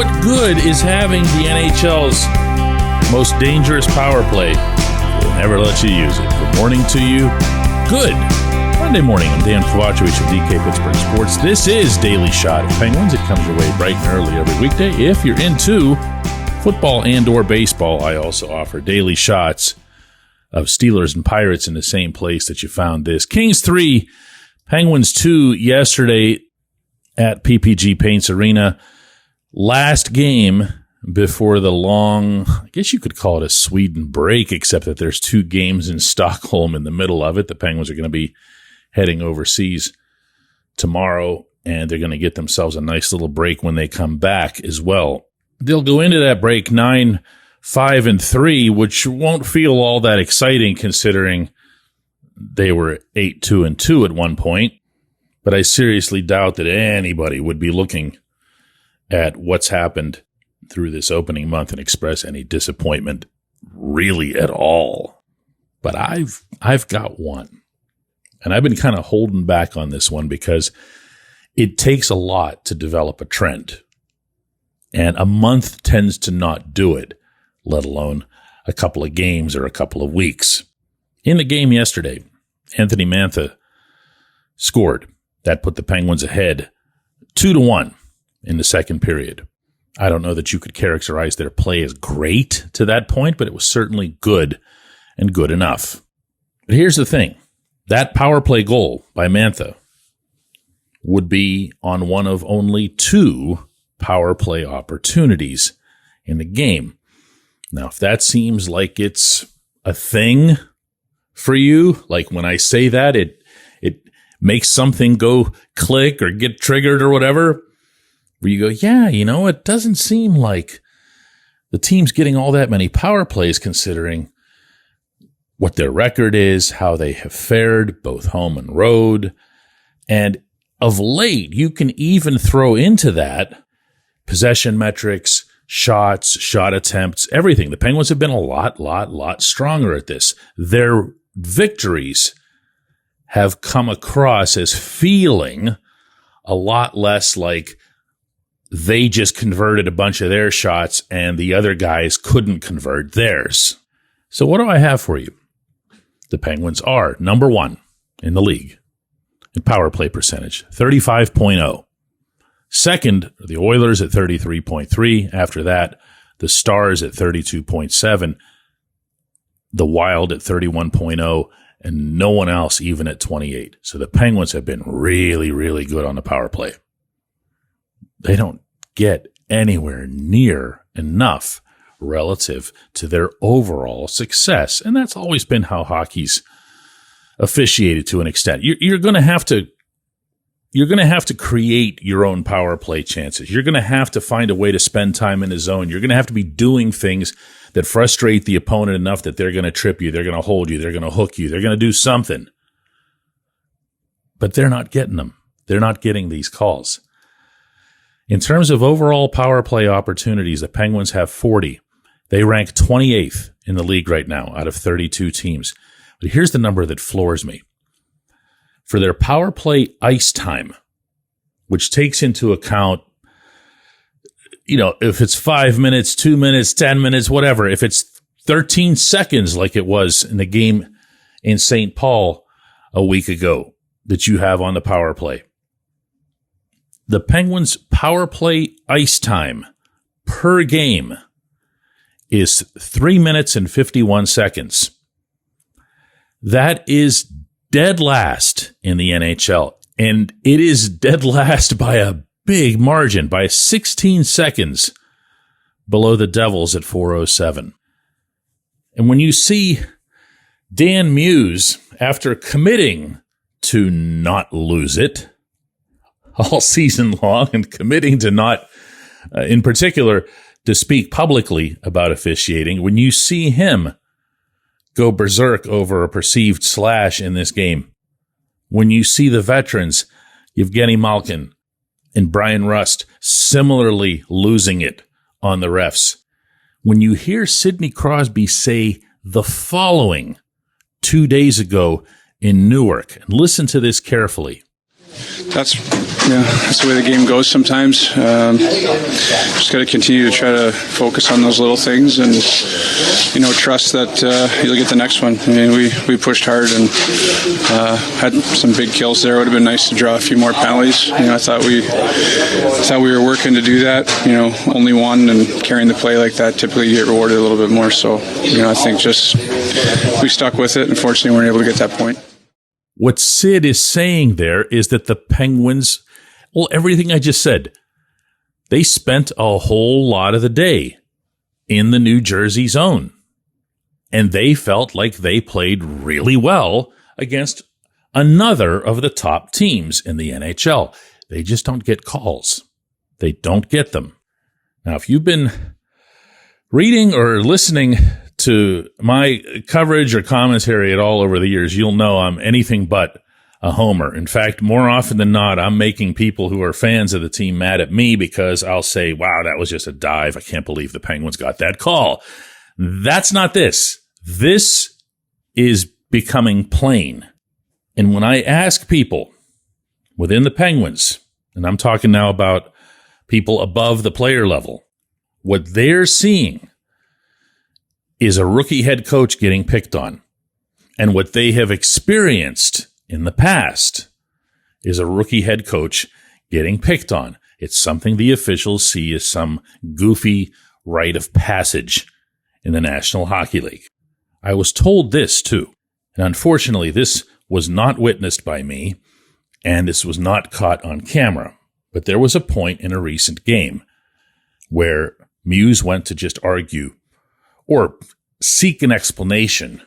what good is having the NHL's most dangerous power play? They'll never let you use it. Good morning to you. Good Monday morning. I'm Dejan Kovacevic of DK Pittsburgh Sports. This is Daily Shot of Penguins. It comes your way bright and early every weekday. If you're into football and or baseball, I also offer daily shots of Steelers and Pirates in the same place that you found this. Kings 3, Penguins 2 yesterday at PPG Paints Arena. Last game before the long, I guess you could call it a Sweden break, except that there's 2 games in Stockholm in the middle of it. The Penguins are going to be heading overseas tomorrow, and they're going to get themselves a nice little break when they come back as well. They'll go into that break 9-5-3, which won't feel all that exciting considering they were 8-2-2 at one point. But I seriously doubt that anybody would be looking at what's happened through this opening month and express any disappointment really at all. But I've got one. And I've been kind of holding back on this one because it takes a lot to develop a trend. And a month tends to not do it, let alone a couple of games or a couple of weeks. In the game yesterday, Anthony Mantha scored. That put the Penguins ahead 2-1 in the second period. I don't know that you could characterize their play as great to that point, but it was certainly good and good enough. But here's the thing. That power play goal by Mantha would be on one of only 2 power play opportunities in the game. Now, if that seems like it's a thing for you, like when I say that, it makes something go click or get triggered or whatever, where you go, yeah, it doesn't seem like the team's getting all that many power plays considering what their record is, how they have fared, both home and road. And of late, you can even throw into that possession metrics, shots, shot attempts, everything. The Penguins have been a lot stronger at this. Their victories have come across as feeling a lot less like they just converted a bunch of their shots and the other guys couldn't convert theirs. So what do I have for you? The Penguins are number 1 in the league in power play percentage, 35.0. Second, the Oilers at 33.3. After that, the Stars at 32.7. The Wild at 31.0. And no one else even at 28. So the Penguins have been really, really good on the power play. They don't get anywhere near enough relative to their overall success. And that's always been how hockey's officiated to an extent. You're going to have to create your own power play chances. You're going to have to find a way to spend time in the zone. You're going to have to be doing things that frustrate the opponent enough that they're going to trip you, they're going to hold you, they're going to hook you, they're going to do something. But they're not getting them. They're not getting these calls. In terms of overall power play opportunities, the Penguins have 40. They rank 28th in the league right now out of 32 teams. But here's the number that floors me. For their power play ice time, which takes into account, if it's 5 minutes, 2 minutes, 10 minutes, whatever, if it's 13 seconds like it was in the game in St. Paul a week ago that you have on the power play. The Penguins' power play ice time per game is 3 minutes and 51 seconds. That is dead last in the NHL, and it is dead last by a big margin, by 16 seconds below the Devils at 4:07. And when you see Dan Muse, after committing to not lose it all season long and committing to not, in particular, to speak publicly about officiating, when you see him go berserk over a perceived slash in this game, when you see the veterans, Evgeny Malkin and Brian Rust, similarly losing it on the refs, when you hear Sidney Crosby say the following 2 days ago in Newark, and listen to this carefully. That's the way the game goes sometimes. Just got to continue to try to focus on those little things and, trust that you'll get the next one. I mean, we pushed hard and had some big kills there. It would have been nice to draw a few more penalties. I thought we were working to do that. Only one, and carrying the play like that, typically you get rewarded a little bit more. So, I think just we stuck with it. Unfortunately, we weren't able to get that point. What Sid is saying there is that the Penguins, well, everything I just said, they spent a whole lot of the day in the New Jersey zone. And they felt like they played really well against another of the top teams in the NHL. They just don't get calls. They don't get them. Now, if you've been reading or listening to my coverage or commentary at all over the years, you'll know I'm anything but a homer. In fact, more often than not, I'm making people who are fans of the team mad at me because I'll say, wow, that was just a dive. I can't believe the Penguins got that call. That's not this. This is becoming plain. And when I ask people within the Penguins, and I'm talking now about people above the player level, what they're seeing is a rookie head coach getting picked on. And what they have experienced in the past is a rookie head coach getting picked on. It's something the officials see as some goofy rite of passage in the National Hockey League. I was told this too. And unfortunately, this was not witnessed by me, and this was not caught on camera. But there was a point in a recent game where Muse went to just argue or seek an explanation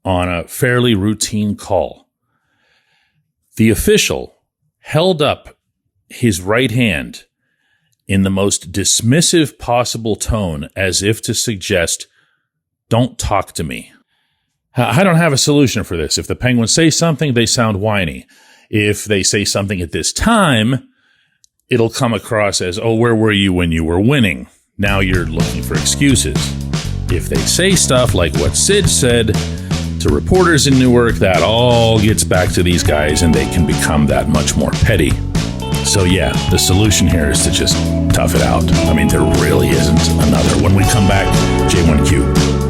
on a fairly routine call. The official held up his right hand in the most dismissive possible tone as if to suggest, don't talk to me. I don't have a solution for this. If the Penguins say something, they sound whiny. If they say something at this time, it'll come across as, oh, where were you when you were winning? Now you're looking for excuses. If they say stuff like what Sid said to reporters in Newark, that all gets back to these guys and they can become that much more petty. So yeah, the solution here is to just tough it out. I mean, there really isn't another. When we come back, J1Q.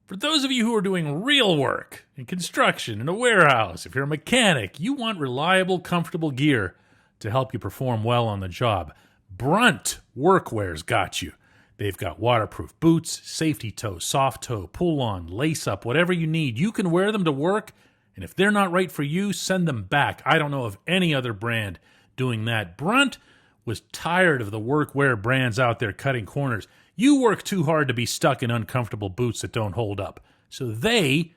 For those of you who are doing real work in construction, in a warehouse, if you're a mechanic, you want reliable, comfortable gear to help you perform well on the job. Brunt Workwear's got you. They've got waterproof boots, safety toe, soft toe, pull-on, lace-up, whatever you need. You can wear them to work, and if they're not right for you, send them back. I don't know of any other brand doing that. Brunt was tired of the workwear brands out there cutting corners. You work too hard to be stuck in uncomfortable boots that don't hold up. So they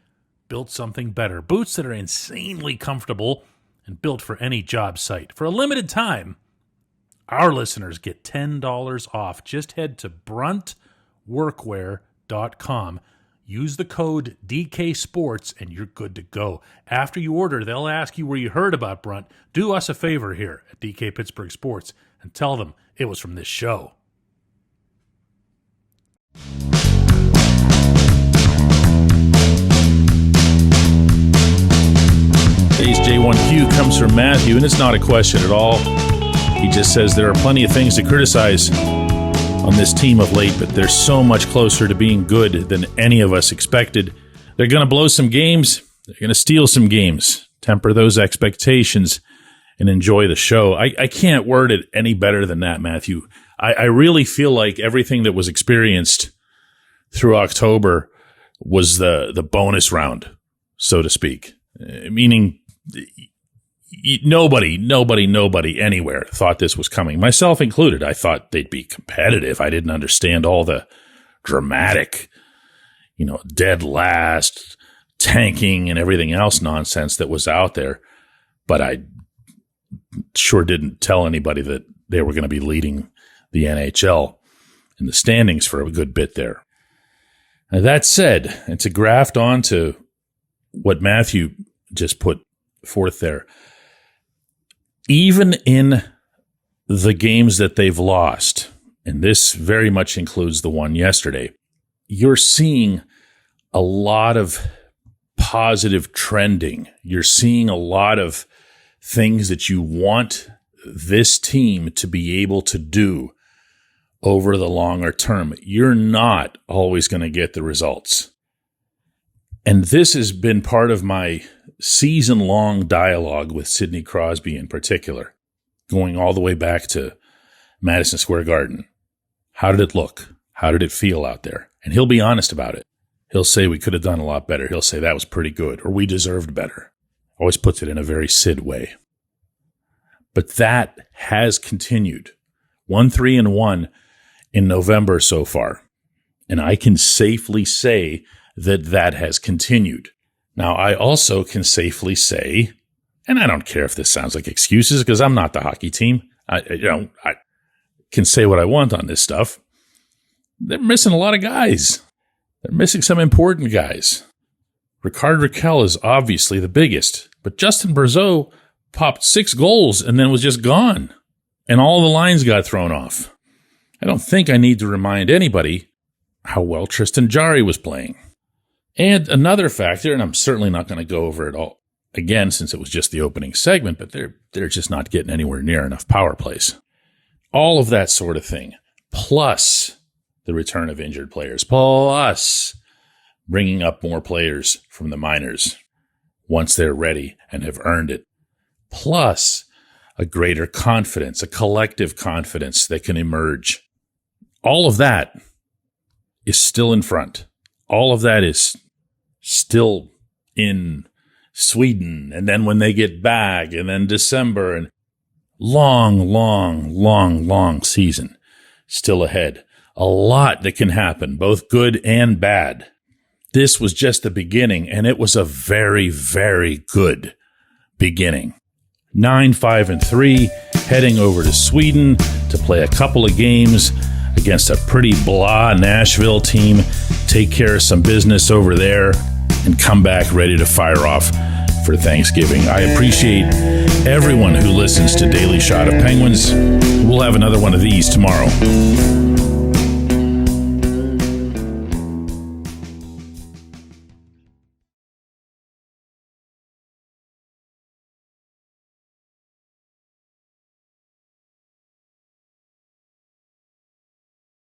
built something better. Boots that are insanely comfortable and built for any job site. For a limited time, our listeners get $10 off. Just head to bruntworkwear.com. Use the code DK Sports and you're good to go. After you order, they'll ask you where you heard about Brunt. Do us a favor here at DK Pittsburgh Sports and tell them it was from this show. Today's J1Q comes from Matthew, and it's not a question at all. He just says there are plenty of things to criticize on this team of late, but they're so much closer to being good than any of us expected. They're going to blow some games. They're going to steal some games. Temper those expectations and enjoy the show. I can't word it any better than that, Matthew. I really feel like everything that was experienced through October was the bonus round, so to speak. Meaning nobody anywhere thought this was coming, myself included. I thought they'd be competitive. I didn't understand all the dramatic, dead last, tanking, and everything else nonsense that was out there. But I sure didn't tell anybody that they were going to be leading the NHL in the standings for a good bit there. Now, that said, and to graft on to what Matthew just put forth there, even in the games that they've lost, and this very much includes the one yesterday, you're seeing a lot of positive trending. You're seeing a lot of things that you want this team to be able to do over the longer term. You're not always going to get the results. And this has been part of my season-long dialogue with Sidney Crosby in particular, going all the way back to Madison Square Garden. How did it look? How did it feel out there? And he'll be honest about it. He'll say we could have done a lot better. He'll say that was pretty good, or we deserved better. Always puts it in a very Sid way. But that has continued. 1-3-1 in November so far. And I can safely say that that has continued. Now, I also can safely say, and I don't care if this sounds like excuses because I'm not the hockey team. I can say what I want on this stuff. They're missing a lot of guys. They're missing some important guys. Ricard Raquel is obviously the biggest, but Justin Brazeau popped 6 goals and then was just gone, and all the lines got thrown off. I don't think I need to remind anybody how well Tristan Jarry was playing. And another factor, and I'm certainly not going to go over it all again since it was just the opening segment, but they're just not getting anywhere near enough power plays. All of that sort of thing, plus the return of injured players, plus bringing up more players from the minors once they're ready and have earned it, plus a greater confidence, a collective confidence that can emerge. All of that is still in front. All of that is still in Sweden. And then when they get back, and then December, and long season still ahead. A lot that can happen, both good and bad. This was just the beginning, and it was a very, very good beginning. 9-5-3, heading over to Sweden to play a couple of games against a pretty blah Nashville team, take care of some business over there, and come back ready to fire off for Thanksgiving. I appreciate everyone who listens to Daily Shot of Penguins. We'll have another one of these tomorrow.